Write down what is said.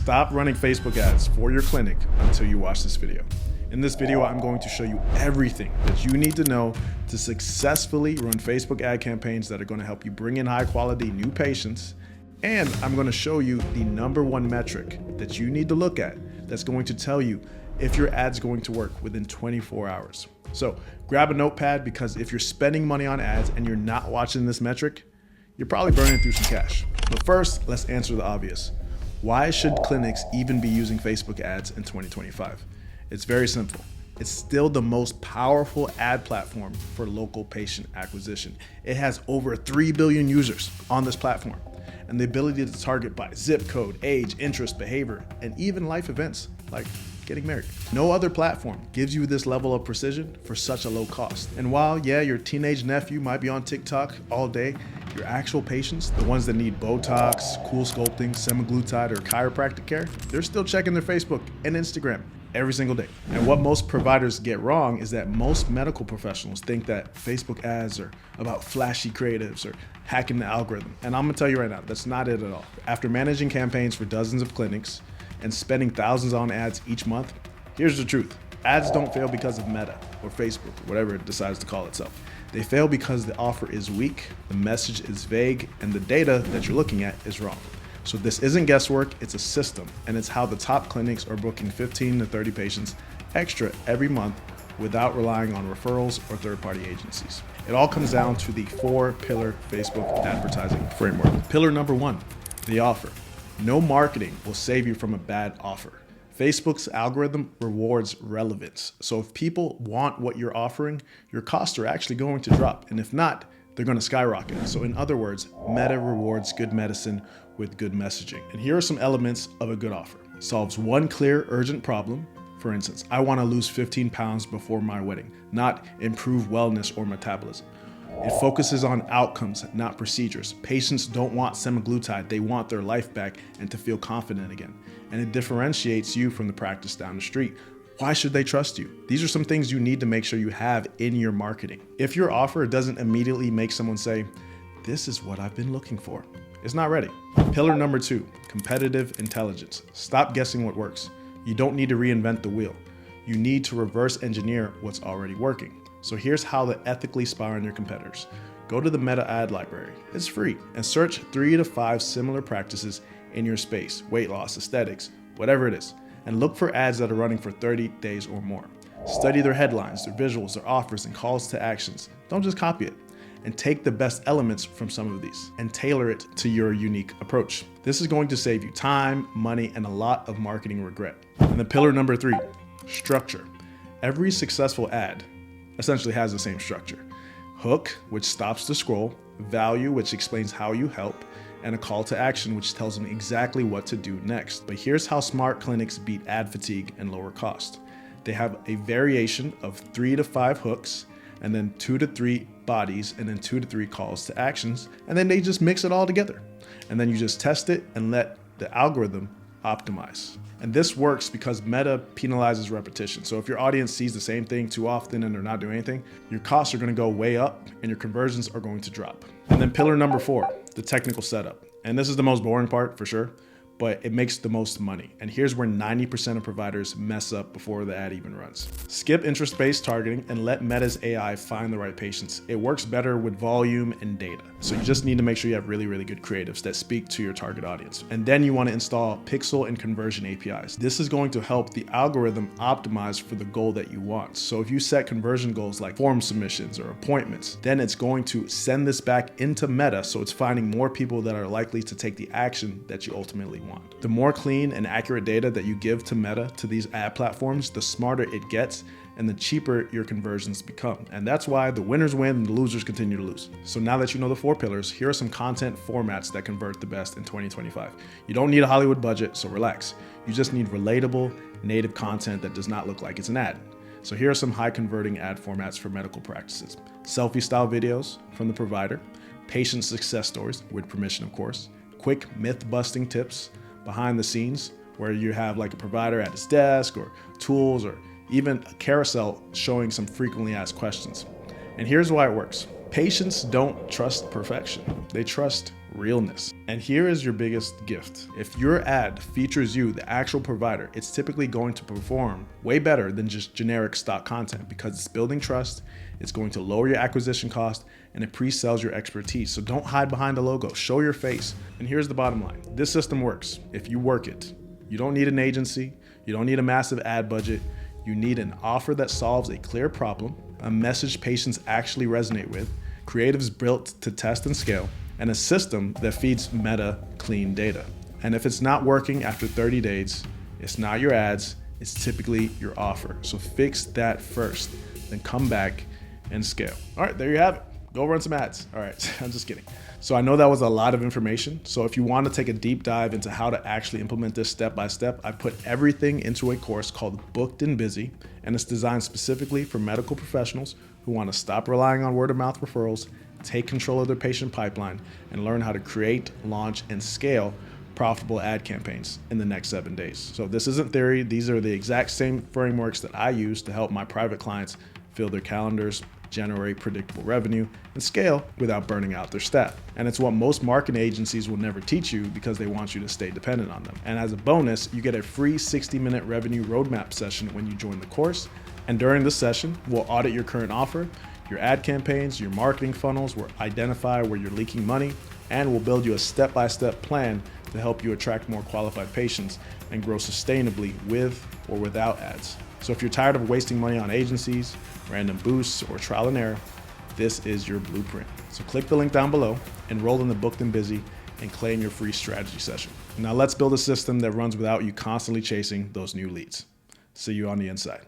Stop running Facebook ads for your clinic until you watch this video. In this video, I'm going to show you everything that you need to know to successfully run Facebook ad campaigns that are going to help you bring in high quality new patients. And I'm going to show you the #1 metric that you need to look at that's going to tell you if your ad's going to work within 24 hours. So grab a notepad, because if you're spending money on ads and you're not watching this metric, you're probably burning through some cash. But first, let's answer the obvious. Why should clinics even be using Facebook ads in 2025? It's very simple. It's still the most powerful ad platform for local patient acquisition. It has over 3 billion users on this platform, and the ability to target by zip code, age, interest, behavior, and even life events like getting married. No other platform gives you this level of precision for such a low cost. And while, yeah, your teenage nephew might be on TikTok all day, your actual patients, the ones that need Botox, cool sculpting, semaglutide, or chiropractic care, they're still checking their Facebook and Instagram every single day. And what most providers get wrong is that most medical professionals think that Facebook ads are about flashy creatives or hacking the algorithm. And I'm gonna tell you right now, that's not it at all. After managing campaigns for dozens of clinics and spending thousands on ads each month, here's the truth. Ads don't fail because of Meta or Facebook, or whatever it decides to call itself. They fail because the offer is weak, the message is vague, and the data that you're looking at is wrong. So this isn't guesswork, it's a system, and it's how the top clinics are booking 15 to 30 patients extra every month without relying on referrals or third-party agencies. It all comes down to the 4-pillar Facebook advertising framework. Pillar #1, the offer. No marketing will save you from a bad offer. Facebook's algorithm rewards relevance. So if people want what you're offering, your costs are actually going to drop. And if not, they're going to skyrocket. So in other words, Meta rewards good medicine with good messaging. And here are some elements of a good offer. Solves one clear, urgent problem. For instance, I want to lose 15 pounds before my wedding, not improve wellness or metabolism. It focuses on outcomes, not procedures. Patients don't want semaglutide, they want their life back and to feel confident again. And it differentiates you from the practice down the street. Why should they trust you? These are some things you need to make sure you have in your marketing. If your offer doesn't immediately make someone say, "This is what I've been looking for," it's not ready. Pillar #2, competitive intelligence. Stop guessing what works. You don't need to reinvent the wheel. You need to reverse engineer what's already working. So here's how to ethically spy on your competitors. Go to the Meta ad library. It's free, and search 3 to 5 similar practices in your space, weight loss, aesthetics, whatever it is, and look for ads that are running for 30 days or more. Study their headlines, their visuals, their offers, and calls to actions. Don't just copy it, and take the best elements from some of these and tailor it to your unique approach. This is going to save you time, money, and a lot of marketing regret. And then pillar #3, structure. Every successful ad essentially has the same structure. Hook, which stops the scroll, value, which explains how you help, and a call to action, which tells them exactly what to do next. But here's how smart clinics beat ad fatigue and lower cost. They have a variation of 3 to 5 hooks, and then 2 to 3 bodies, and then 2 to 3 calls to actions, and then they just mix it all together. And then you just test it and let the algorithm optimize. And this works because Meta penalizes repetition. So if your audience sees the same thing too often and they're not doing anything, your costs are going to go way up and your conversions are going to drop. And then pillar #4, the technical setup. And this is the most boring part for sure, but it makes the most money. And here's where 90% of providers mess up before the ad even runs. Skip interest-based targeting and let Meta's AI find the right patients. It works better with volume and data. So you just need to make sure you have really, really good creatives that speak to your target audience. And then you want to install pixel and conversion APIs. This is going to help the algorithm optimize for the goal that you want. So if you set conversion goals like form submissions or appointments, then it's going to send this back into Meta, so it's finding more people that are likely to take the action that you ultimately want. The more clean and accurate data that you give to Meta, to these ad platforms, the smarter it gets and the cheaper your conversions become. And that's why the winners win and the losers continue to lose. So now that you know the 4 pillars, here are some content formats that convert the best in 2025. You don't need a Hollywood budget, so relax. You just need relatable, native content that does not look like it's an ad. So here are some high converting ad formats for medical practices. Selfie style videos from the provider, patient success stories, with permission of course, quick myth busting tips, behind the scenes, where you have like a provider at his desk or tools or even a carousel showing some frequently asked questions. And here's why it works. Patients don't trust perfection. They trust realness. And here is your biggest gift. If your ad features you, the actual provider, it's typically going to perform way better than just generic stock content because it's building trust, it's going to lower your acquisition cost, and it pre-sells your expertise. So don't hide behind the logo, show your face. And here's the bottom line. This system works if you work it. You don't need an agency, you don't need a massive ad budget, you need an offer that solves a clear problem, a message patients actually resonate with, creatives built to test and scale, and a system that feeds meta clean data. And if it's not working after 30 days, it's not your ads, it's typically your offer. So fix that first, then come back and scale. All right, there you have it. Go run some ads. All right, I'm just kidding. So I know that was a lot of information. So if you want to take a deep dive into how to actually implement this step by step, I put everything into a course called Booked and Busy, and it's designed specifically for medical professionals who want to stop relying on word of mouth referrals, take control of their patient pipeline, and learn how to create, launch, and scale profitable ad campaigns in the next 7 days. So this isn't theory. These are the exact same frameworks that I use to help my private clients fill their calendars, generate predictable revenue, and scale without burning out their staff. And it's what most marketing agencies will never teach you because they want you to stay dependent on them. And as a bonus, you get a free 60-minute revenue roadmap session when you join the course. And during this session, we'll audit your current offer, your ad campaigns, your marketing funnels, we'll identify where you're leaking money, and we'll build you a step-by-step plan to help you attract more qualified patients and grow sustainably with or without ads. So if you're tired of wasting money on agencies, random boosts, or trial and error, this is your blueprint. So click the link down below, enroll in the Booked and Busy, and claim your free strategy session. Now let's build a system that runs without you constantly chasing those new leads. See you on the inside.